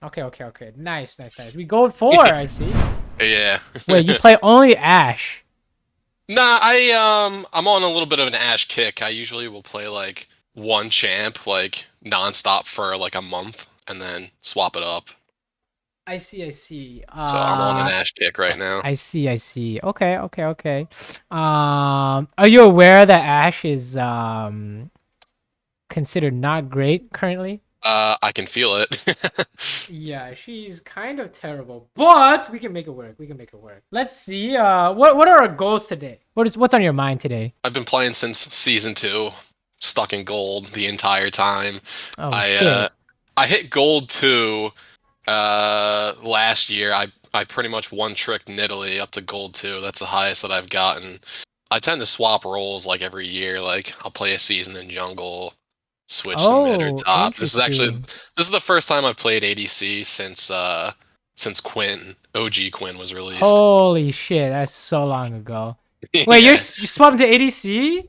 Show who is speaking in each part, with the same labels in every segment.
Speaker 1: Okay. Nice. We gold 4, I see.
Speaker 2: Yeah.
Speaker 1: Wait, you play only Ashe.
Speaker 2: Nah, I'm on a little bit of an Ash kick. I usually will play like one champ like nonstop for like a month and then swap it up.
Speaker 1: I see.
Speaker 2: So I'm on an Ash kick right now.
Speaker 1: I see. Okay. Are you aware that Ashe is considered not great currently?
Speaker 2: I can feel it.
Speaker 1: Yeah, she's kind of terrible, but we can make it work. Let's see. What are our goals today? What's on your mind today?
Speaker 2: I've been playing since season 2, stuck in gold the entire time.
Speaker 1: Oh
Speaker 2: I
Speaker 1: shit.
Speaker 2: uh I hit gold 2 last year. I pretty much one tricked Nidalee up to gold 2. That's the highest that I've gotten. I tend to swap roles like every year. Like I'll play a season in jungle, switch to mid or
Speaker 1: Oh,
Speaker 2: top.
Speaker 1: interesting.
Speaker 2: This is the first time I've played ADC since Quinn, OG Quinn was released.
Speaker 1: Holy shit, that's so long ago. Wait,
Speaker 2: Yeah.
Speaker 1: you're swapping to ADC?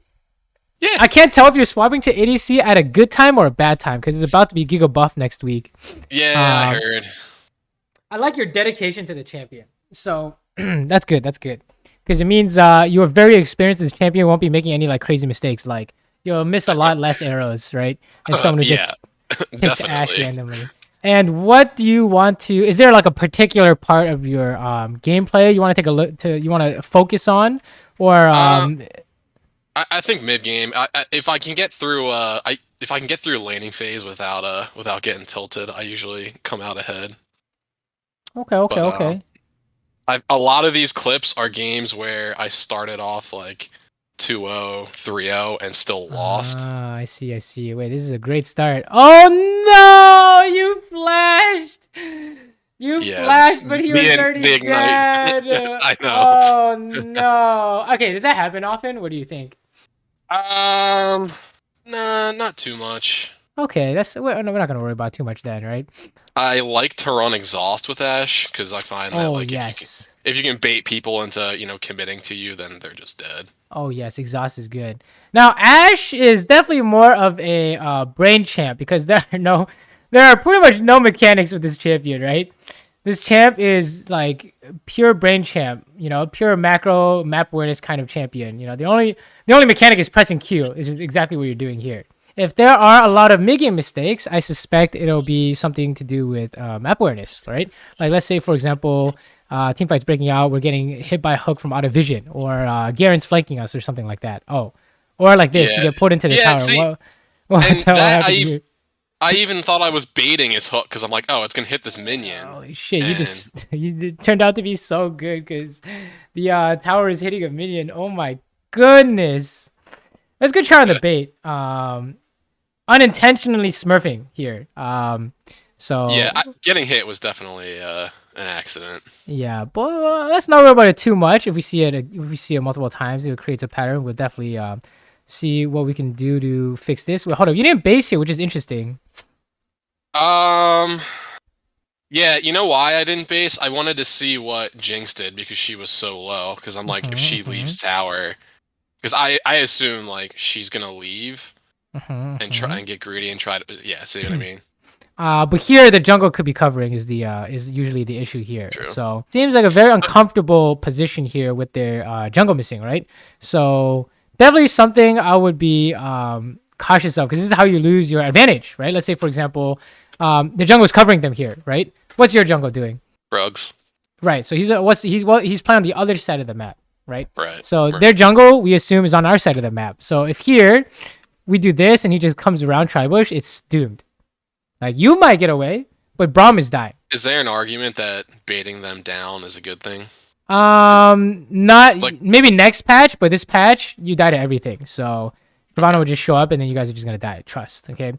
Speaker 2: Yeah.
Speaker 1: I can't tell if you're swapping to ADC at a good time or a bad time because it's about to be Giga Buff next week.
Speaker 2: Yeah, I
Speaker 1: Um,
Speaker 2: heard.
Speaker 1: I like your dedication to the champion. So that's good. Because it means you are very experienced. This champion won't be making any like crazy mistakes. Like you'll miss a lot less arrows, right? And someone who
Speaker 2: Yeah,
Speaker 1: just picks Ash
Speaker 2: definitely.
Speaker 1: randomly. And what do you want to? Is there like a particular part of your gameplay you want to take a look to? You want to focus on, or
Speaker 2: Uh, I think mid game. If I can get through, if I can get through laning phase without getting tilted, I usually come out ahead. But
Speaker 1: okay.
Speaker 2: a lot of these clips are games where I started off like 2-0, 3-0, and still lost.
Speaker 1: Ah, I see. Wait, this is a great start. Oh no! You flashed! You
Speaker 2: Yeah,
Speaker 1: flashed, but he was already
Speaker 2: the ignite.
Speaker 1: dead.
Speaker 2: I know.
Speaker 1: Oh no. Okay, does that happen often? What do you think?
Speaker 2: Um, nah, not too much.
Speaker 1: Okay, we're not gonna worry about too much then, right?
Speaker 2: I like to run exhaust with Ash because I find that
Speaker 1: Oh
Speaker 2: like
Speaker 1: yes.
Speaker 2: if you can bait people into committing to you, then they're just dead.
Speaker 1: Oh yes, exhaust is good. Now Ash is definitely more of a brain champ because there are pretty much no mechanics with this champion, right? This champ is like pure brain champ, pure macro map awareness kind of champion. The only mechanic is pressing Q, is exactly what you're doing here. If there are a lot of mid-game mistakes, I suspect it'll be something to do with map awareness, right? Like let's say, for example, team fight's breaking out, we're getting hit by a hook from out of vision, or Garen's flanking us, or something like that. Oh, or like this, you
Speaker 2: Yeah,
Speaker 1: get pulled into the
Speaker 2: yeah.
Speaker 1: tower.
Speaker 2: See,
Speaker 1: What
Speaker 2: and
Speaker 1: the hell happened here?
Speaker 2: I even thought I was baiting his hook because I'm like, oh, it's gonna hit this minion,
Speaker 1: Holy shit! You
Speaker 2: and
Speaker 1: just it turned out to be so good because the tower is hitting a minion. Oh my goodness! Let's go try on the
Speaker 2: yeah,
Speaker 1: bait. Unintentionally smurfing here.
Speaker 2: yeah.
Speaker 1: So
Speaker 2: Getting hit was definitely an accident.
Speaker 1: yeah, but let's not worry about it too much. If we see it multiple times, it creates a pattern. We'll definitely see what we can do to fix this. Well, hold up, you didn't base here, which is interesting.
Speaker 2: Um, yeah. You know why I didn't base? I wanted to see what Jinx did because she was so low. Because I'm like, if she leaves
Speaker 1: Mhm,
Speaker 2: tower, because I assume like she's gonna leave and try
Speaker 1: mhm.
Speaker 2: and get greedy and try to see what I mean.
Speaker 1: But here the jungle could be covering is usually the issue here.
Speaker 2: True.
Speaker 1: So seems like a very uncomfortable position here with their jungle missing, right? So definitely something I would be cautious of because this is how you lose your advantage, right? Let's say for example, the jungle is covering them here, right? What's your jungle doing?
Speaker 2: Rugs.
Speaker 1: Right. So he's playing on the other side of the map, right?
Speaker 2: Right.
Speaker 1: So
Speaker 2: Right.
Speaker 1: their jungle we assume is on our side of the map. So if here we do this and he just comes around Tribush, it's doomed. Like you might get away, but Braum is dying.
Speaker 2: Is there an argument that baiting them down is a good thing? Just
Speaker 1: Not
Speaker 2: like
Speaker 1: maybe next patch, but this patch you die to everything. So Shyvana will just show up, and then you guys are just gonna die. Trust, okay?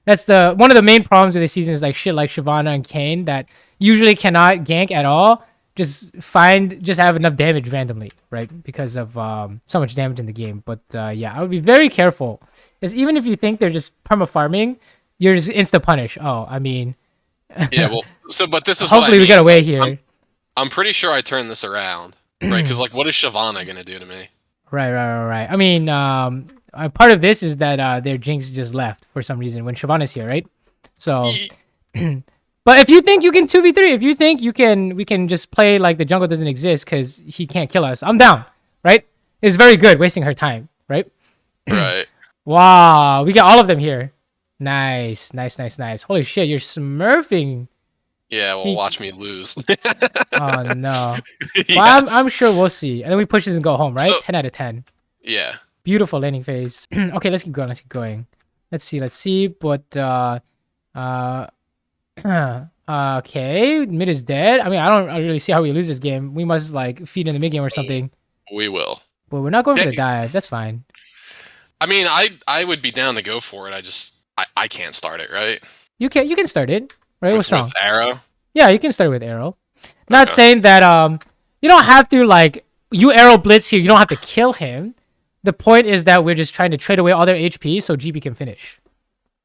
Speaker 1: That's the one of the main problems with the season is like shit like Shyvana and Kane that usually cannot gank at all. Just have enough damage randomly, right? Because of so much damage in the game. But yeah, I would be very careful, because even if you think they're just perma farming, you're just insta punish. Oh, I mean,
Speaker 2: yeah, well, but this is what I
Speaker 1: hopefully we
Speaker 2: mean.
Speaker 1: get away
Speaker 2: Like
Speaker 1: here.
Speaker 2: I'm pretty sure I turned this around, right? Because like, what is Shyvana gonna do to me?
Speaker 1: Right. I mean, part of this is that their Jinx just left for some reason when Shyvana's here, right? So,
Speaker 2: Ye-
Speaker 1: but But if you think you can 2v3, if you think we can just play like the jungle doesn't exist because he can't kill us, I'm down, right? It's very good wasting her time, right?
Speaker 2: Right.
Speaker 1: Wow, we got all of them here. Nice, nice, nice, nice. Holy shit, you're smurfing.
Speaker 2: Yeah, well, watch me lose.
Speaker 1: Oh no.
Speaker 2: Yes.
Speaker 1: Well, I'm sure we'll see. And then we push this and go home, right?
Speaker 2: So-
Speaker 1: 10 out of 10.
Speaker 2: Yeah.
Speaker 1: Beautiful landing phase. Okay, let's keep going. Let's keep going. Let's see. But okay, mid is dead. I mean, I don't really see how we lose this game. We must like feed in the mid game or something.
Speaker 2: We will.
Speaker 1: But we're not going for the dive. That's fine.
Speaker 2: I mean, I would be down to go for it. I can't start it, right?
Speaker 1: You can start it. Right? What's wrong?
Speaker 2: With arrow?
Speaker 1: Yeah, you can start with arrow. Not
Speaker 2: Okay.
Speaker 1: saying that you don't have to like you arrow blitz here. You don't have to kill him. The point is that we're just trying to trade away all their HP so GP can finish.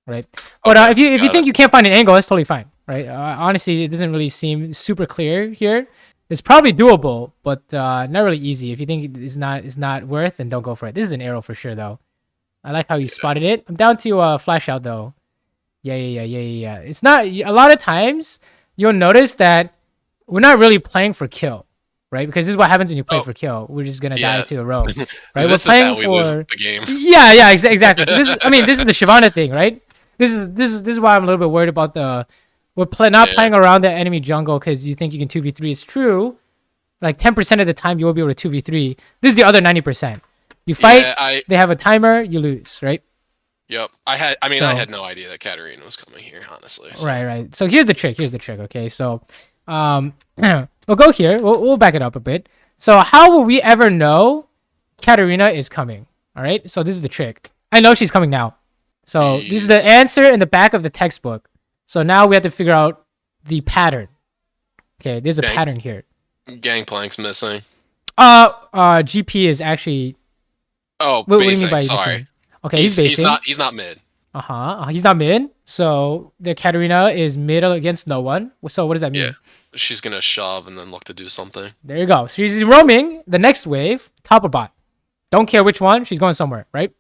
Speaker 1: Right? But
Speaker 2: Okay,
Speaker 1: if you
Speaker 2: got
Speaker 1: think
Speaker 2: it.
Speaker 1: you can't find an angle, that's totally fine. Right? Honestly, it doesn't really seem super clear here. It's probably doable, but not really easy. If you think it's not worth, then don't go for it. This is an arrow for sure, though. I like how you spotted it. I'm down to flash out though. Yeah. It's not a lot of times you'll notice that we're not really playing for kill, right? Because this is what happens when you play for kill. We're just gonna die to a roam, right?
Speaker 2: This
Speaker 1: We're playing
Speaker 2: is how we lose the game.
Speaker 1: Yeah, exactly. So this is the Shyvana thing, right? This is why I'm a little bit worried about the not playing around the enemy jungle because you think you can 2v3. It's true. Like 10% of the time you will be able to 2v3. This is the other 90%. You fight, they have a timer, you lose, right?
Speaker 2: Yep. I had no idea that Katarina was coming here, honestly. So.
Speaker 1: Right. So here's the trick. Okay. So we'll go here. We'll back it up a bit. So how will we ever know Katarina is coming? All right. So this is the trick. I know she's coming now. So this is the answer in the back of the textbook. So now we have to figure out the pattern. Okay, there's a pattern here.
Speaker 2: Gangplank's missing.
Speaker 1: GP is actually.
Speaker 2: Oh,
Speaker 1: what do you mean by
Speaker 2: sorry.
Speaker 1: Missing? Okay, he's basing.
Speaker 2: He's not mid.
Speaker 1: He's not mid. So the Katarina is mid against no one. So what does that mean?
Speaker 2: Yeah. She's gonna shove and then look to do something.
Speaker 1: There you go. So she's roaming the next wave, top or bot. Don't care which one. She's going somewhere, right?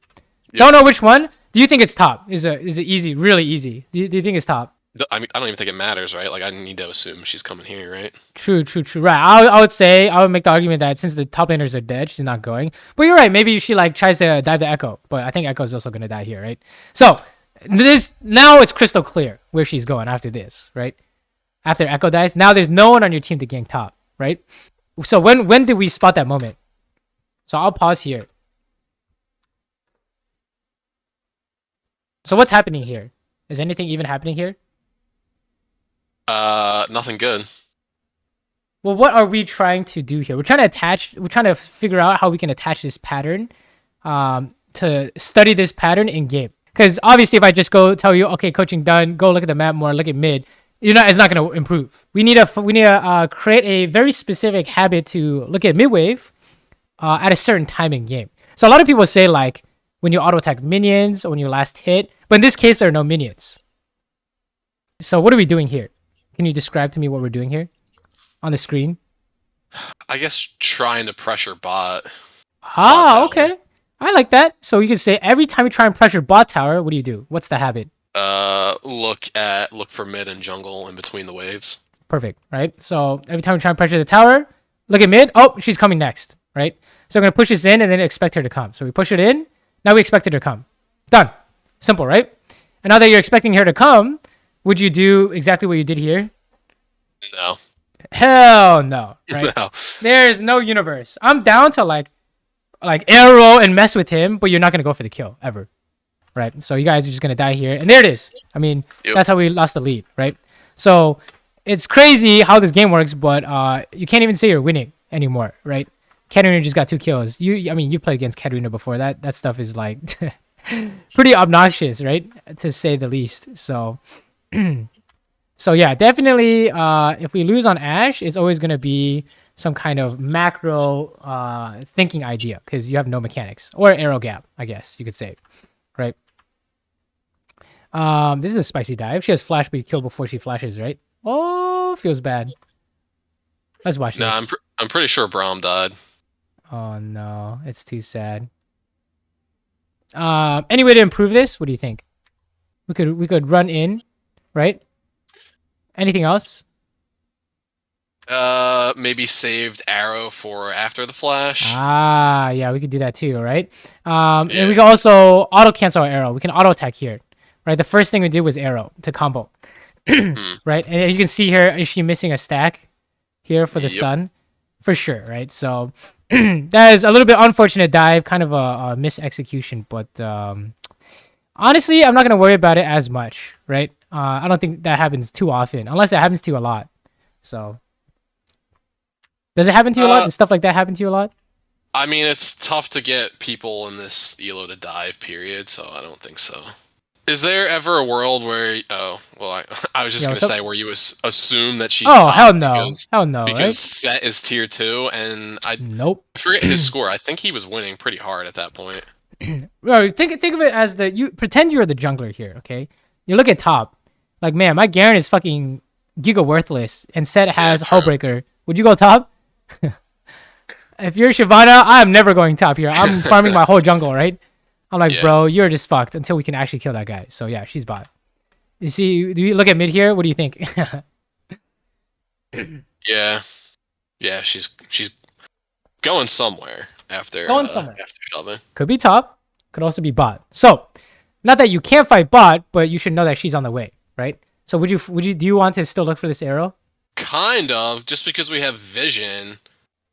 Speaker 1: Yep. Don't know which one. Do you think it's top? Is it easy? Really easy? Do you think it's top?
Speaker 2: I mean, I don't even think it matters, right? Like, I need to assume she's coming here, right?
Speaker 1: True. Right. I would make the argument that since the top laners are dead, she's not going. But you're right. Maybe she like tries to dive the Echo, but I think Echo is also gonna die here, right? So now it's crystal clear where she's going after this, right? After Echo dies, now there's no one on your team to gank top, right? So when did we spot that moment? So I'll pause here. So what's happening here? Is anything even happening here?
Speaker 2: Nothing good.
Speaker 1: Well, what are we trying to do here? We're trying to figure out how we can attach this pattern, to study this pattern in game. Because obviously, if I just go tell you, okay, coaching done, go look at the map more, look at mid, it's not going to improve. We need to create a very specific habit to look at mid wave, at a certain time in game. So a lot of people say like when you auto attack minions or when you last hit, but in this case there are no minions. So what are we doing here? Can you describe to me what we're doing here on the screen?
Speaker 2: I guess trying to pressure bot.
Speaker 1: Okay. I like that. So you can say every time you try and pressure bot tower, what do? What's the habit?
Speaker 2: Look for mid and jungle in between the waves.
Speaker 1: Perfect, right? So every time we try and pressure the tower, look at mid. Oh, she's coming next, right? So I'm going to push this in and then expect her to come. So we push it in. Now we expect her to come. Done. Simple, right? And now that you're expecting her to come, would you do exactly what you did here?
Speaker 2: No.
Speaker 1: Hell no, right?
Speaker 2: No.
Speaker 1: There's no universe. I'm down to like arrow and mess with him, but you're not going to go for the kill ever. Right? So you guys are just going to die here. And there it is. I mean, That's how we lost the lead, right? So it's crazy how this game works, but you can't even say you're winning anymore, right? Katarina just got 2 kills. You've played against Katarina before. That stuff is like pretty obnoxious, right? To say the least. So so yeah, definitely if we lose on Ashe, it's always going to be some kind of macro thinking idea because you have no mechanics or arrow gap, I guess you could say, right? This is a spicy dive. She has flash, but you kill before she flashes, right? Oh, feels bad. Let's watch this.
Speaker 2: No, I'm pretty sure Braum died.
Speaker 1: Oh no, it's too sad. Any way to improve this? What do you think? We could run in, right? Anything else?
Speaker 2: Maybe saved arrow for after the flash.
Speaker 1: Ah, yeah, we could do that too, right? And
Speaker 2: Yeah.
Speaker 1: we can also auto cancel our arrow. We can auto attack here, right? The first thing we did was arrow to combo, right? And as you can see here, is she missing a stack here for the
Speaker 2: Yep.
Speaker 1: stun? For sure, right? So that is a little bit unfortunate dive, kind of a miss execution, but honestly, I'm not gonna worry about it as much, right? I don't think that happens too often, unless it happens to you a lot. So, does it happen to you a lot? Does stuff like that happen to you a lot?
Speaker 2: I mean, it's tough to get people in this elo to dive period, so I don't think so. Is there ever a world where? Oh, well, I was just
Speaker 1: Yeah,
Speaker 2: gonna
Speaker 1: what's up?
Speaker 2: say where you assume that she's
Speaker 1: Oh,
Speaker 2: top
Speaker 1: hell no. Hell no,
Speaker 2: because
Speaker 1: right?
Speaker 2: Set is tier 2, and I
Speaker 1: Nope.
Speaker 2: forget his score. I think he was winning pretty hard at that point.
Speaker 1: Bro, think of it as you pretend you're the jungler here, okay? You look at top. Like, man, my Garen is fucking giga worthless and Set has
Speaker 2: true.
Speaker 1: Hullbreaker. Would you go top? If you're Shyvana, I'm never going top here. I'm farming my whole jungle, right? I'm like,
Speaker 2: Yeah.
Speaker 1: bro, you're just fucked until we can actually kill that guy. So yeah, she's bot. You see, do you look at mid here? What do you think?
Speaker 2: Yeah, yeah, she's going somewhere after
Speaker 1: Going somewhere.
Speaker 2: after shoving.
Speaker 1: Could be top, could also be bot. So, not that you can't fight bot, but you should know that she's on the way, right? So do you want to still look for this arrow?
Speaker 2: Kind of, just because we have vision.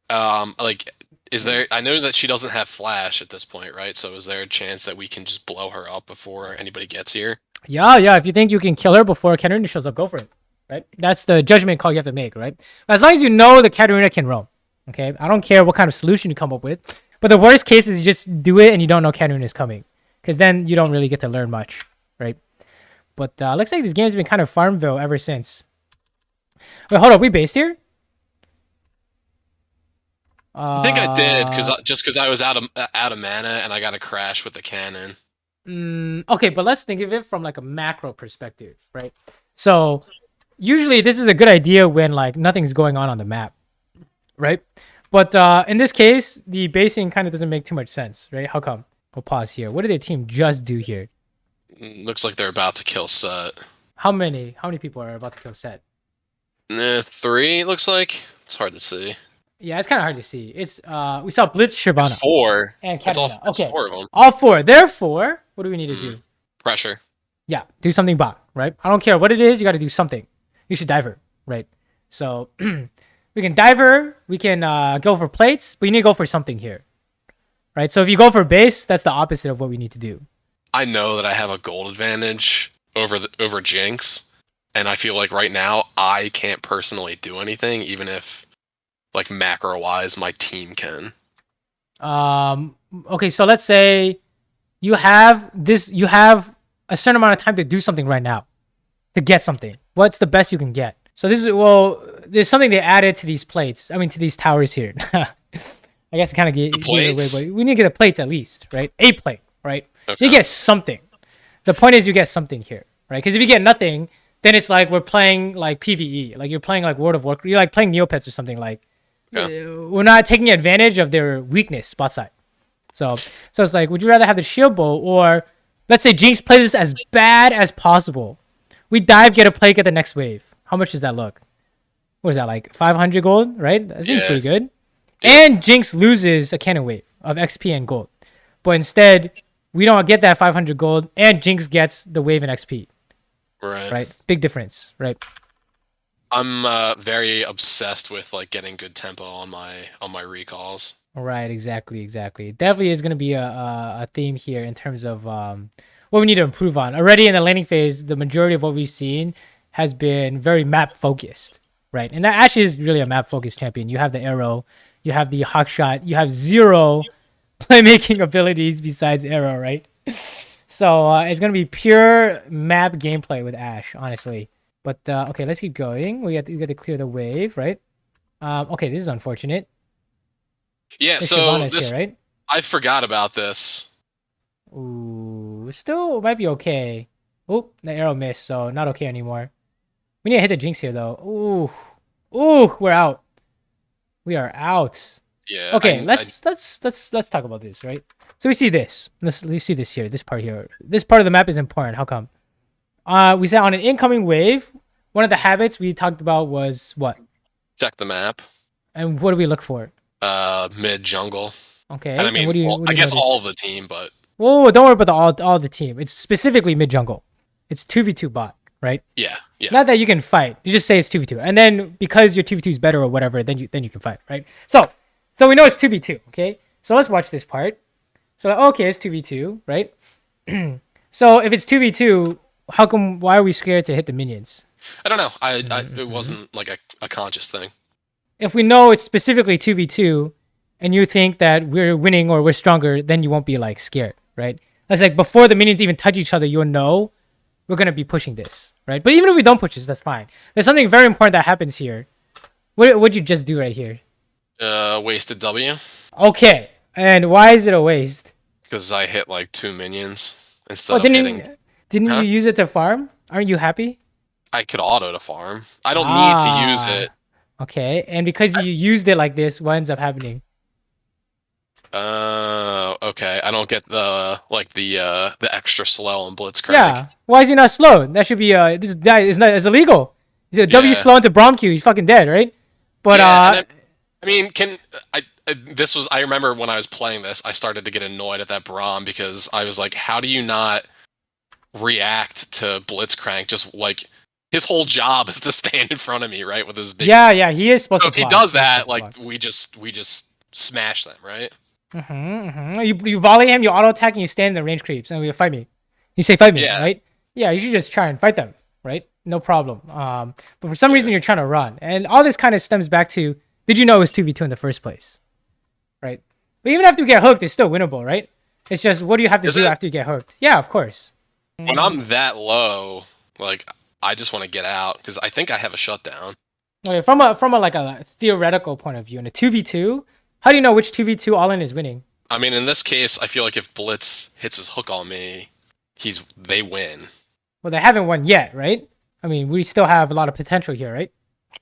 Speaker 2: Like, is there? I know that she doesn't have flash at this point, right? So is there a chance that we can just blow her up before anybody gets here?
Speaker 1: Yeah. If you think you can kill her before Katarina shows up, go for it. Right? That's the judgment call you have to make, right? As long as you know the Katarina can roam. Okay? I don't care what kind of solution you come up with. But the worst case is you just do it and you don't know Katarina is coming. Because then you don't really get to learn much, right? But looks like this game's been kind of Farmville ever since. Wait, hold up. We based here?
Speaker 2: I think I did because I was out of mana and I got a crash with the cannon.
Speaker 1: Okay, but let's think of it from like a macro perspective, right? So usually this is a good idea when like nothing's going on the map, right? But in this case, the basing kind of doesn't make too much sense, right? How come? We'll pause here. What did their team just do here?
Speaker 2: Looks like they're about to kill Set.
Speaker 1: How many people are about to kill Set?
Speaker 2: 3, it looks like. It's hard to see.
Speaker 1: Yeah, it's kind of hard to see. It's we saw Blitz, Shyvana,
Speaker 2: It's 4.
Speaker 1: and
Speaker 2: It's
Speaker 1: Katarina.
Speaker 2: it's
Speaker 1: Okay,
Speaker 2: 4 of them.
Speaker 1: all four. Therefore, what do we need to do?
Speaker 2: Pressure.
Speaker 1: Yeah, do something bot, right? I don't care what it is. You got to do something. You should dive her, right? So we can dive her. We can go for plates, but you need to go for something here, right? So if you go for base, that's the opposite of what we need to do.
Speaker 2: I know that I have a gold advantage over Jinx, and I feel like right now I can't personally do anything, even if, like, macro-wise, my team can.
Speaker 1: Okay, so let's say you have a certain amount of time to do something right now, to get something. What's the best you can get? So this is, well, there's something they added to these plates. I mean, to these towers here. I guess it kind of gave it away, but we need to get the plates at least, right? A plate, right?
Speaker 2: Okay.
Speaker 1: You get something. The point is you get something here, right? Because if you get nothing, then it's like we're playing like PvE, like you're playing like World of Warcraft, you're like playing Neopets or something. Like we're not taking advantage of their weakness, spot side. So it's like, would you rather have the shield bow, or let's say Jinx plays this as bad as possible? We dive, get a plate, get the next wave. How much does that look? What is that, like 500 gold, right? That seems pretty good. Yeah. And Jinx loses a cannon wave of XP and gold, but instead we don't get that 500 gold, and Jinx gets the wave and XP. Right. Big difference, right?
Speaker 2: I'm very obsessed with like getting good tempo on my recalls.
Speaker 1: Right, exactly. Definitely is going to be a theme here in terms of what we need to improve on. Already in the laning phase, the majority of what we've seen has been very map focused, right? And that actually is really a map focused champion. You have the arrow, you have the hawk shot, you have zero playmaking abilities besides arrow, right? So it's going to be pure map gameplay with Ashe, honestly. But okay, let's keep going. We got to clear the wave, right? Okay, this is unfortunate.
Speaker 2: Yeah,
Speaker 1: There's
Speaker 2: so
Speaker 1: this here, right?
Speaker 2: I forgot about this.
Speaker 1: Ooh, still might be okay. Oh, the arrow missed, so not okay anymore. We need to hit the Jinx here, though. Ooh, we're out. We are out.
Speaker 2: Yeah.
Speaker 1: Okay, let's talk about this, right? So we see this. We see this here. This part here. This part of the map is important. How come? We said on an incoming wave, one of the habits we talked about was what?
Speaker 2: Check the map.
Speaker 1: And what do we look for?
Speaker 2: Mid jungle. And
Speaker 1: Okay,
Speaker 2: I
Speaker 1: and
Speaker 2: mean,
Speaker 1: what
Speaker 2: I
Speaker 1: do you
Speaker 2: guess all
Speaker 1: notice?
Speaker 2: of the team, but
Speaker 1: Whoa, don't worry about all the team. It's specifically mid jungle. It's 2v2 bot, right?
Speaker 2: yeah, yeah.
Speaker 1: Not that you can fight. You just say it's 2v2. And then because your 2v2 is better or whatever, then you can fight, right? So we know it's 2v2, okay? So let's watch this part. So okay, it's 2v2, right? So if it's 2v2, why are we scared to hit the minions?
Speaker 2: I don't know. It wasn't like a conscious thing.
Speaker 1: If we know it's specifically 2v2 and you think that we're winning or we're stronger, then you won't be like scared, right? That's like before the minions even touch each other, you'll know we're going to be pushing this, right? But even if we don't push this, that's fine. There's something very important that happens here. What'd you just do right here?
Speaker 2: Wasted W.
Speaker 1: Okay. And why is it a waste?
Speaker 2: Because I hit like 2 minions instead
Speaker 1: Oh,
Speaker 2: of hitting.
Speaker 1: didn't you
Speaker 2: Huh?
Speaker 1: use it to farm? Aren't you happy?
Speaker 2: I could auto to farm. I don't need to use
Speaker 1: Ah.
Speaker 2: it.
Speaker 1: Okay. And because you used it like this, what ends up happening?
Speaker 2: Okay. I don't get the extra slow on Blitzcrank.
Speaker 1: Yeah. Why is he not slow? That should be this guy is not is illegal. He's a W
Speaker 2: Yeah.
Speaker 1: slow into Brom Q. He's fucking dead, right? But
Speaker 2: Yeah, and I mean, I remember when I was playing this, I started to get annoyed at that Braum because I was like, how do you not react to Blitzcrank? Just like his whole job is to stand in front of me, right, with his big.
Speaker 1: yeah, he is supposed
Speaker 2: So
Speaker 1: to
Speaker 2: if he
Speaker 1: block.
Speaker 2: does
Speaker 1: He's
Speaker 2: that,
Speaker 1: supposed
Speaker 2: like
Speaker 1: to
Speaker 2: we just smash them, right?
Speaker 1: block. You volley him, you auto attack, and you stand in the range creeps, and you fight me. You say fight me,
Speaker 2: Yeah.
Speaker 1: right? Yeah, you should just try and fight them, right? No problem. But for some reason you're trying to run, and all this kind of stems back to did you know it was 2v2 in the first place, right? But even after you get hooked, it's still winnable, right? It's just what do you have to
Speaker 2: Is
Speaker 1: do
Speaker 2: it?
Speaker 1: after you get hooked? Yeah, of course.
Speaker 2: When I'm that low, like I just want to get out because I think I have a shutdown.
Speaker 1: Okay, from a like a theoretical point of view, in a 2v2, how do you know which 2v2 all in is winning?
Speaker 2: I mean, in this case, I feel like if Blitz hits his hook on me, they win.
Speaker 1: Well, they haven't won yet, right? I mean, we still have a lot of potential here, right?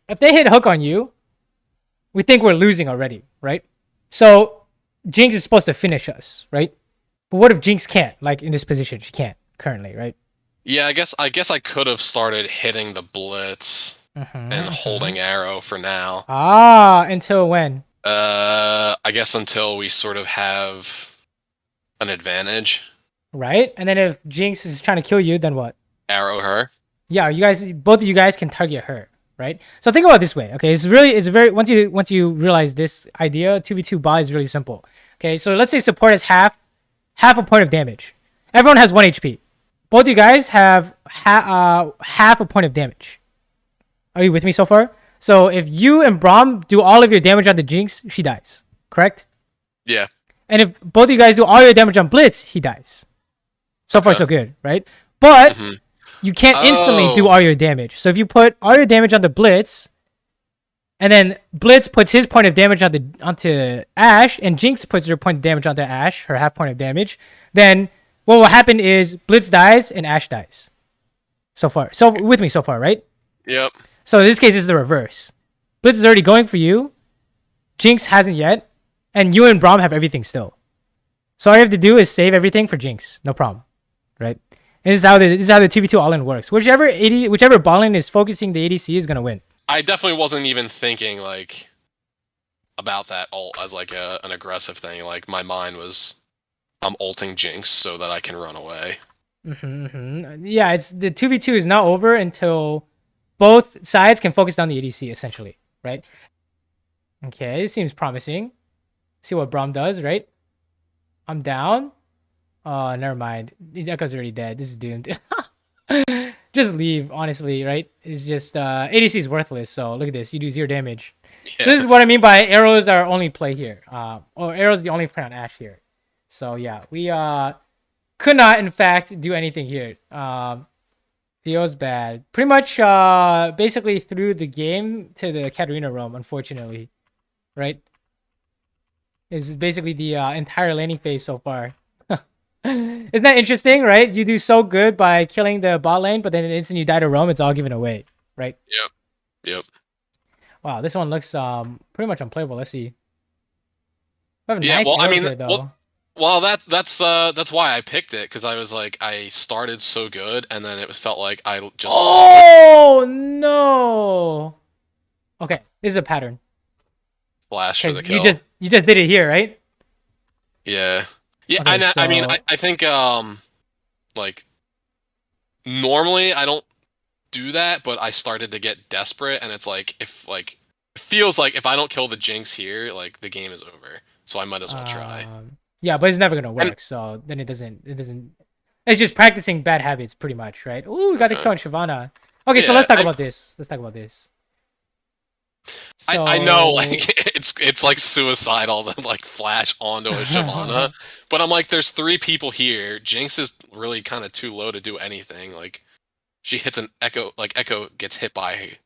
Speaker 1: If they hit hook on you, we think we're losing already, right? So Jinx is supposed to finish us, right? But what if Jinx can't? Like in this position, she can't currently, right?
Speaker 2: Yeah, I guess I could have started hitting the Blitz and holding arrow for now.
Speaker 1: Ah, until when?
Speaker 2: I guess until we sort of have an advantage.
Speaker 1: Right? And then if Jinx is trying to kill you, then what?
Speaker 2: Arrow her.
Speaker 1: Yeah, both of you guys can target her, right? So think about it this way, okay? It's very once you realize this idea, 2v2 bot is really simple. Okay, so let's say support has half a point of damage. Everyone has 1 HP. Both you guys have half a point of damage. Are you with me so far? So if you and Braum do all of your damage on the Jinx, she dies. Correct?
Speaker 2: Yeah.
Speaker 1: And if both of you guys do all your damage on Blitz, he dies. So far, so good, right? But you can't instantly do all your damage. So if you put all your damage on the Blitz, and then Blitz puts his point of damage onto Ashe, and Jinx puts her point of damage onto Ashe, her half point of damage, then what will happen is Blitz dies and Ashe dies. So far. So with me so far, right?
Speaker 2: Yep.
Speaker 1: So in this case, it's the reverse. Blitz is already going for you. Jinx hasn't yet. And you and Braum have everything still. So all you have to do is save everything for Jinx. No problem. Right? And this is how the 2v2 all-in works. Whichever ball lane is focusing the ADC is going to win.
Speaker 2: I definitely wasn't even thinking like about that ult as like an aggressive thing. Like my mind was, I'm ulting Jinx so that I can run away.
Speaker 1: Yeah, it's the 2v2 is not over until both sides can focus on the ADC essentially, right? Okay, this seems promising. See what Braum does, right? I'm down. Oh, never mind. Echo's already dead. This is doomed. Just leave, honestly, right? It's just ADC is worthless. So look at this. You do 0 damage.
Speaker 2: Yeah.
Speaker 1: So this is what I mean by arrows are only play here. Or arrows the only play on Ashe here. So yeah, we could not in fact do anything here. Feels bad. Pretty much basically threw the game to the Katarina roam, unfortunately. Right? This is basically the entire laning phase so far. Isn't that interesting, right? You do so good by killing the bot lane, but then the instant you die to roam, it's all given away, right?
Speaker 2: Yep.
Speaker 1: Wow, this one looks pretty much unplayable. Let's see. We have a
Speaker 2: Yeah,
Speaker 1: nice
Speaker 2: well, I
Speaker 1: arrow
Speaker 2: mean,
Speaker 1: here, though.
Speaker 2: Well, that's why I picked it, because I was like, I started so good, and then it felt like I just
Speaker 1: Oh no. Okay, this is a pattern.
Speaker 2: splashed for the
Speaker 1: Because you
Speaker 2: kill.
Speaker 1: just did it here, right?
Speaker 2: Yeah, yeah.
Speaker 1: Okay,
Speaker 2: I mean,
Speaker 1: so
Speaker 2: I think like normally I don't do that, but I started to get desperate, and it's like if like it feels like if I don't kill the Jinx here, like the game is over. So I might as well try.
Speaker 1: yeah, but it's never gonna
Speaker 2: And
Speaker 1: work. So then it doesn't. It's just practicing bad habits, pretty much, right? Ooh, we got the
Speaker 2: okay,
Speaker 1: kill on Shyvana. Okay, so
Speaker 2: yeah,
Speaker 1: let's talk about this. Let's talk about this.
Speaker 2: I know like
Speaker 1: So
Speaker 2: it's like suicidal to like flash onto a Shyvana, but I'm like, there's three people here. Jinx is really kind of too low to do anything. Like she hits an Echo, like Echo gets hit by,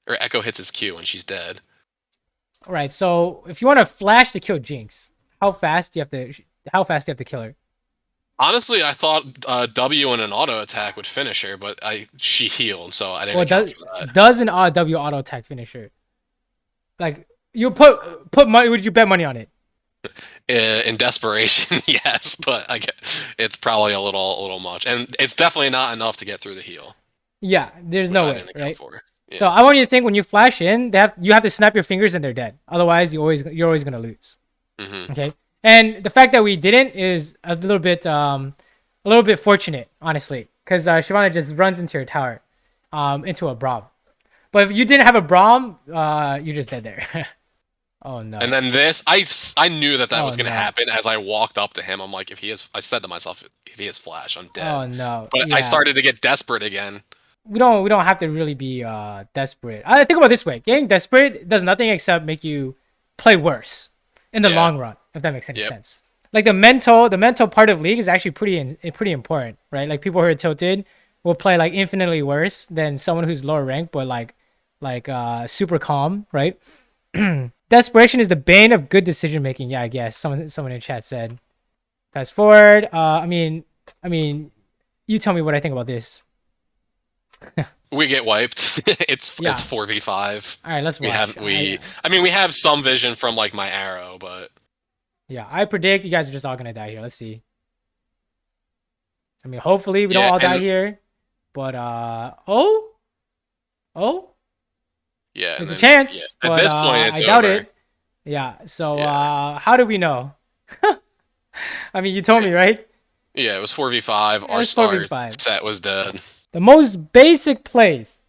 Speaker 2: or Echo hits his Q and she's dead.
Speaker 1: all right, so if you want to flash to kill Jinx, how fast do you have to? How fast do you have to kill her?
Speaker 2: Honestly, I thought W and an auto attack would finish her, but she healed, so I didn't
Speaker 1: Well,
Speaker 2: account for that.
Speaker 1: does an W auto attack finish her? Like you put money? Would you bet money on it?
Speaker 2: In desperation, yes, but I get it's probably a little much, and it's definitely not enough to get through the heal,
Speaker 1: Yeah, there's
Speaker 2: which
Speaker 1: no
Speaker 2: I
Speaker 1: way,
Speaker 2: didn't account
Speaker 1: right?
Speaker 2: for.
Speaker 1: So
Speaker 2: Yeah.
Speaker 1: I want you to think when you flash in, you have to snap your fingers and they're dead. Otherwise, you're always gonna lose.
Speaker 2: Hmm.
Speaker 1: Okay. And the fact that we didn't is a little bit fortunate, honestly, because Shyvana just runs into her tower, into a Braum. But if you didn't have a Braum, you're just dead there. Oh
Speaker 2: And
Speaker 1: no.
Speaker 2: then this, I knew that
Speaker 1: Oh
Speaker 2: was gonna
Speaker 1: no.
Speaker 2: happen as I walked up to him. I'm like, if he has, I said to myself, if he has flash, I'm dead.
Speaker 1: Oh no.
Speaker 2: But I
Speaker 1: Yeah.
Speaker 2: started to get desperate again.
Speaker 1: We don't have to really be desperate. I think about it this way: getting desperate does nothing except make you play worse in the
Speaker 2: Yeah.
Speaker 1: long run, if that makes any
Speaker 2: Yep.
Speaker 1: sense. Like the mental part of League is actually pretty important, right? Like people who are tilted will play like infinitely worse than someone who's lower ranked but super calm, right? Desperation is the bane of good decision making. Yeah, I guess someone in chat said. Fast forward. I mean, you tell me what I think about this.
Speaker 2: We get wiped. It's
Speaker 1: Yeah.
Speaker 2: 4v5.
Speaker 1: All right, let's
Speaker 2: We have
Speaker 1: watch.
Speaker 2: I mean we have some vision from like my arrow, but
Speaker 1: Yeah, I predict you guys are just all gonna die here. Let's see. I mean, hopefully we don't
Speaker 2: yeah,
Speaker 1: all die
Speaker 2: and
Speaker 1: here, but oh,
Speaker 2: yeah, and
Speaker 1: there's a
Speaker 2: then yeah.
Speaker 1: chance,
Speaker 2: At
Speaker 1: but
Speaker 2: this point,
Speaker 1: I
Speaker 2: it's
Speaker 1: doubt
Speaker 2: over.
Speaker 1: it. Yeah. So
Speaker 2: Yeah,
Speaker 1: how do we know? I mean, you told me, right?
Speaker 2: yeah. It was 4v5. Our
Speaker 1: It's
Speaker 2: our
Speaker 1: 4v5.
Speaker 2: set was dead.
Speaker 1: The most basic plays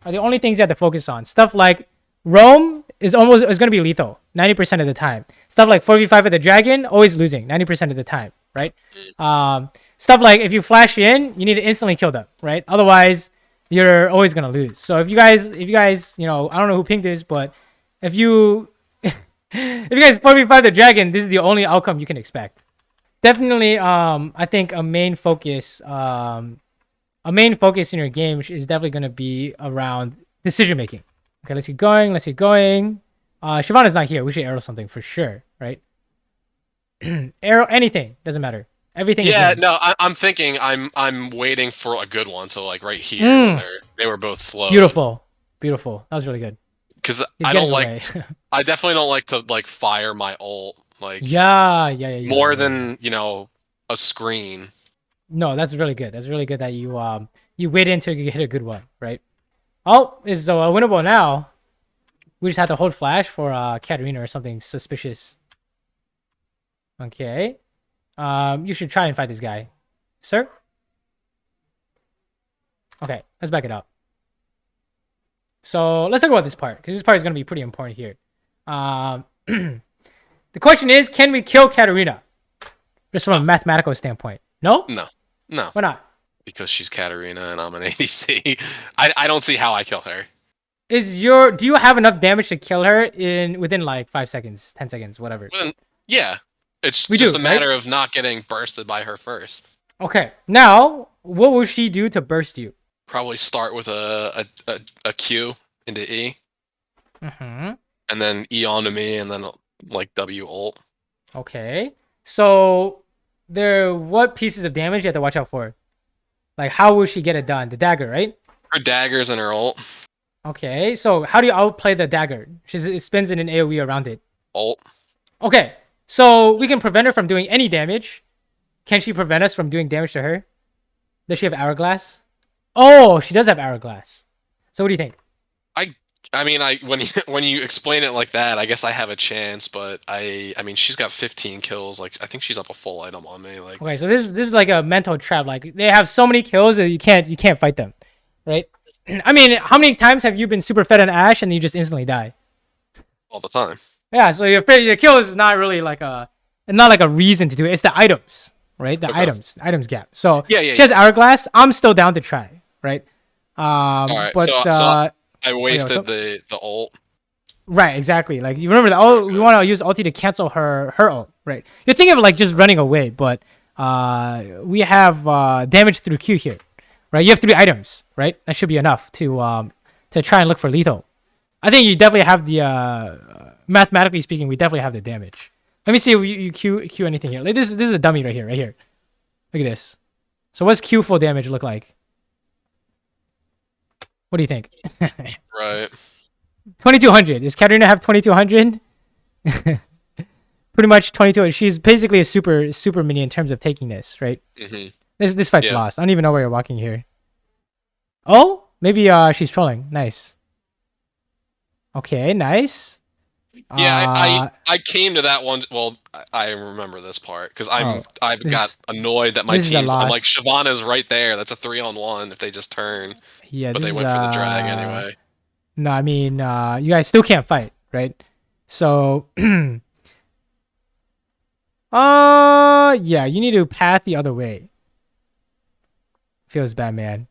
Speaker 1: are the only things you have to focus on. Stuff like Roam is gonna be lethal 90% of the time. Stuff like 4v5 with the dragon, always losing 90% of the time, right? Stuff like if you flash in, you need to instantly kill them, right? Otherwise, you're always gonna lose. So if you guys, I don't know who pinged this, but if you if you guys 4v5 the dragon, this is the only outcome you can expect. Definitely, I think a main focus in your game is definitely going to be around decision making. Okay, let's keep going. Let's keep going. Shyvana's not here. We should arrow something for sure, right? Arrow anything doesn't matter. Everything is
Speaker 2: Yeah,
Speaker 1: winning.
Speaker 2: no, I'm thinking I'm waiting for a good one. So like right here when
Speaker 1: Mm,
Speaker 2: they were both slowed,
Speaker 1: beautiful, beautiful. That was really good.
Speaker 2: because
Speaker 1: He's getting away.
Speaker 2: I definitely don't like to like fire my ult like
Speaker 1: Yeah, yeah, yeah, yeah,
Speaker 2: more
Speaker 1: yeah, yeah.
Speaker 2: than a screen.
Speaker 1: No, that's really good. That's really good that you wait until you hit a good one, right? Oh, is winnable now. We just have to hold flash for Katarina or something suspicious. Okay. You should try and fight this guy, sir. Okay, let's back it up. So let's talk about this part because this part is going to be pretty important here. The question is, can we kill Katarina? Just from a mathematical standpoint. No?
Speaker 2: No, no,
Speaker 1: Why not?
Speaker 2: because she's Katarina and I'm an ADC. I don't see how I kill her.
Speaker 1: Do you have enough damage to kill her within like 5 seconds, 10 seconds, whatever?
Speaker 2: Well, yeah, it's
Speaker 1: We
Speaker 2: just
Speaker 1: do,
Speaker 2: a
Speaker 1: right?
Speaker 2: matter of not getting bursted by her first.
Speaker 1: Okay. Now, what will she do to burst you?
Speaker 2: Probably start with a Q into E,
Speaker 1: Mm-hmm.
Speaker 2: and then E onto me, and then like W ult.
Speaker 1: Okay. So what pieces of damage you have to watch out for? Like how will she get it done? The dagger, right?
Speaker 2: Her daggers and her ult.
Speaker 1: Okay. So how do you outplay the dagger? It spins in an AoE around it.
Speaker 2: Ult.
Speaker 1: Okay. So we can prevent her from doing any damage. Can she prevent us from doing damage to her? Does she have Hourglass? Oh, she does have Hourglass. So what do you think?
Speaker 2: I mean, when you explain it like that, I guess I have a chance. But I mean, she's got 15 kills. Like, I think she's up a full item on me. Like,
Speaker 1: Okay, so this is like a mental trap. Like they have so many kills that you can't fight them, right? I mean, how many times have you been super fed on Ashe and you just instantly die?
Speaker 2: all the time.
Speaker 1: Yeah, so your kill is not really like not like a reason to do it. It's the items, right? The items gap. So
Speaker 2: Yeah.
Speaker 1: she has Hourglass. I'm still down to try, right?
Speaker 2: All right.
Speaker 1: But
Speaker 2: So I wasted the ult.
Speaker 1: right, exactly. Like you remember that we want to use ulti to cancel her ult, right? You're thinking of like just running away, but we have damage through Q here, right? You have 3 items, right? That should be enough to try and look for lethal. I think you definitely have the mathematically speaking, we definitely have the damage. Let me see if you Q anything here. Like this is a dummy right here. Look at this. So what's Q full damage look like? What do you think?
Speaker 2: Right.
Speaker 1: 2200. Does Katarina have 2200? Pretty much 2200. She's basically a super mini in terms of taking this, right?
Speaker 2: Mm-hmm.
Speaker 1: This fight's lost. I don't even know where you're walking here. Oh, maybe she's trolling. Nice. Okay, nice.
Speaker 2: Yeah, I came to that one. Well, I remember this part because I've got annoyed that my team's. I'm like, Shyvana's right there. That's a 3-on-1 if they just turn.
Speaker 1: Yeah,
Speaker 2: but they went for the drag anyway.
Speaker 1: No, I mean, you guys still can't fight, right? So, yeah, you need to path the other way. Feels bad, man.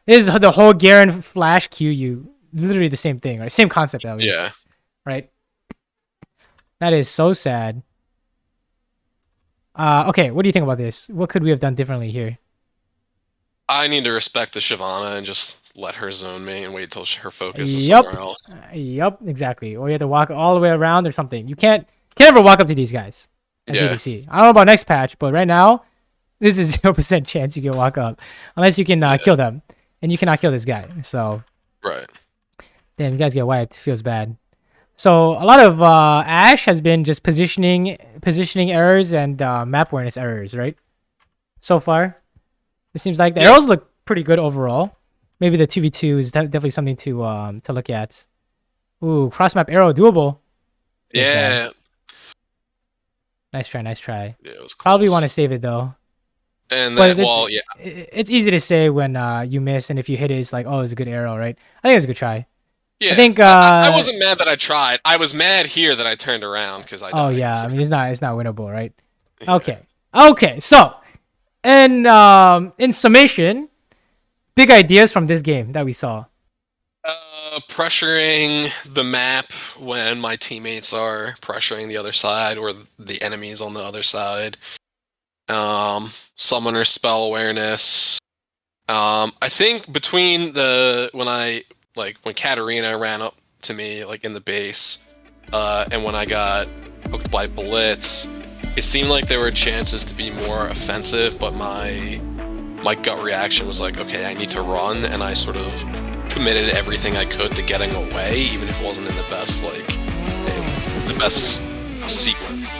Speaker 1: This is the whole Garen flash Q. You literally the same thing, right? Same concept, at least.
Speaker 2: Yeah.
Speaker 1: Right. That is so sad. Okay, what do you think about this? What could we have done differently here?
Speaker 2: I need to respect the Shyvana and just let her zone me and wait till her focus is somewhere else.
Speaker 1: Yep, exactly. Or you have to walk all the way around or something. You can't ever walk up to these guys. As you can see. I don't know about next patch, but right now, this is 0% chance you can walk up. Unless you can kill them. And you cannot kill this guy. So.
Speaker 2: Right.
Speaker 1: Damn, you guys get wiped. Feels bad. So a lot of Ashe has been just positioning errors and map awareness errors, right? So far. It seems like the arrows look pretty good overall. Maybe the 2v2 is definitely something to look at. Ooh, cross map arrow doable.
Speaker 2: Yeah.
Speaker 1: Nice try.
Speaker 2: Yeah, it was close.
Speaker 1: Probably want to save it though.
Speaker 2: And then,
Speaker 1: it's easy to say when you miss, and if you hit it, it's like, oh, it's a good arrow, right? I think it's a good try.
Speaker 2: Yeah,
Speaker 1: I think
Speaker 2: I wasn't mad that I tried. I was mad here that I turned around because I died.
Speaker 1: Oh yeah, I mean it's not winnable, right? Okay. So, in summation, big ideas from this game that we saw.
Speaker 2: Pressuring the map when my teammates are pressuring the other side or the enemies on the other side. Summoner spell awareness. I think between when Katarina ran up to me like in the base, and when I got hooked by Blitz, it seemed like there were chances to be more offensive, but my gut reaction was like, okay, I need to run, and I sort of committed everything I could to getting away, even if it wasn't in the best sequence.